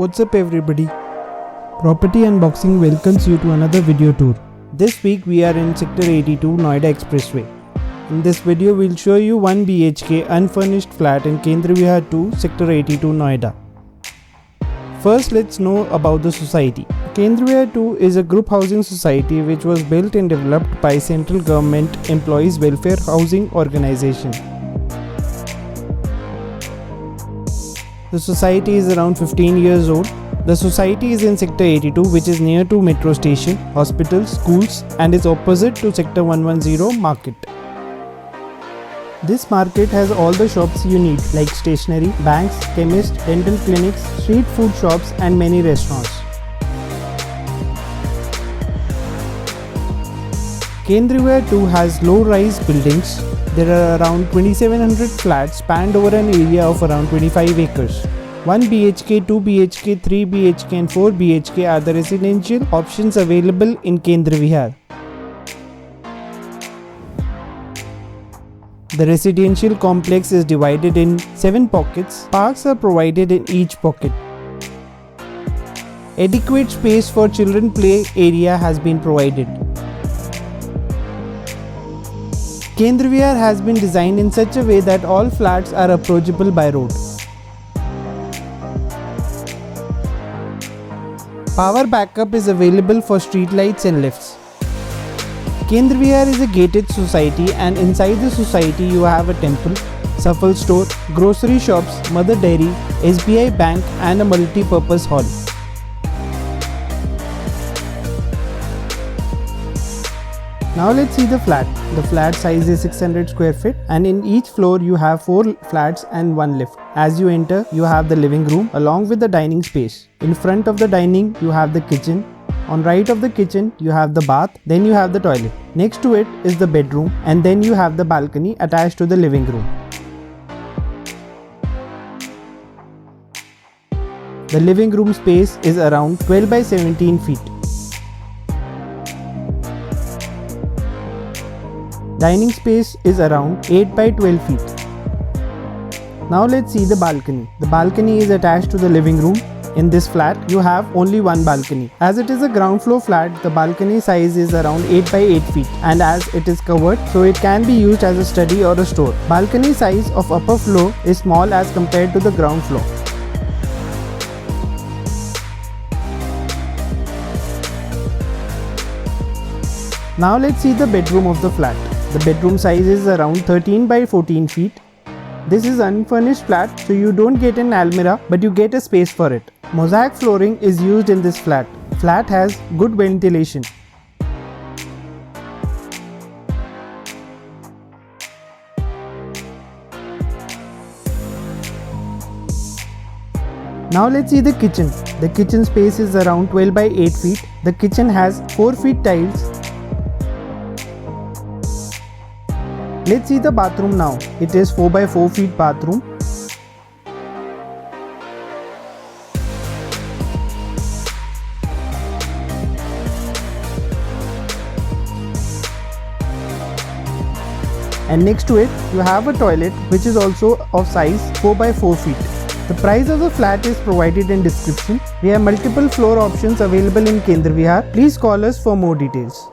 What's up everybody? Property Unboxing welcomes you to another video tour. This week we are in Sector 82 Noida Expressway. In this video we'll show you 1 BHK unfurnished flat in Kendra Vihar 2, Sector 82 Noida. First let's know about the society. Kendra Vihar 2 is a group housing society which was built and developed by Central Government Employees Welfare Housing Organization. The society is around 15 years old. The society is in Sector 82, which is near to metro station, hospitals, schools and is opposite to Sector 110 market. This market has all the shops you need like stationery, banks, chemists, dental clinics, street food shops and many restaurants. Kendra Vihar 2 has low-rise buildings. There are around 2700 flats spanned over an area of around 25 acres. 1 BHK, 2 BHK, 3 BHK and 4 BHK are the residential options available in Kendra Vihar. The residential complex is divided in 7 pockets. Parks are provided in each pocket. Adequate space for children play area has been provided. Kendra Vihar has been designed in such a way that all flats are approachable by road. Power backup is available for street lights and lifts. Kendra Vihar is a gated society and inside the society you have a temple, Safal store, grocery shops, mother dairy, SBI bank and a multi-purpose hall. Now let's see the flat. The flat size is 600 square feet and in each floor you have 4 flats and 1 lift. As you enter, you have the living room along with the dining space. In front of the dining, you have the kitchen. On right of the kitchen, you have the bath, then you have the toilet. Next to it is the bedroom and then you have the balcony attached to the living room. The living room space is around 12 by 17 feet. Dining space is around 8 by 12 feet. Now let's see the balcony. The balcony is attached to the living room. In this flat, you have only one balcony. As it is a ground floor flat, the balcony size is around 8 by 8 feet and as it is covered, so it can be used as a study or a store. Balcony size of upper floor is small as compared to the ground floor. Now let's see the bedroom of the flat. The bedroom size is around 13 by 14 feet. This is unfurnished flat, so you don't get an almirah but you get a space for it. Mosaic flooring is used in this flat. Flat has good ventilation. Now let's see the kitchen. The kitchen space is around 12 by 8 feet. The kitchen has 4 feet tiles. Let's see the bathroom now. It is 4 by 4 feet bathroom. And next to it, you have a toilet which is also of size 4 by 4 feet. The price of the flat is provided in description. We have multiple floor options available in Kendra Vihar. Please call us for more details.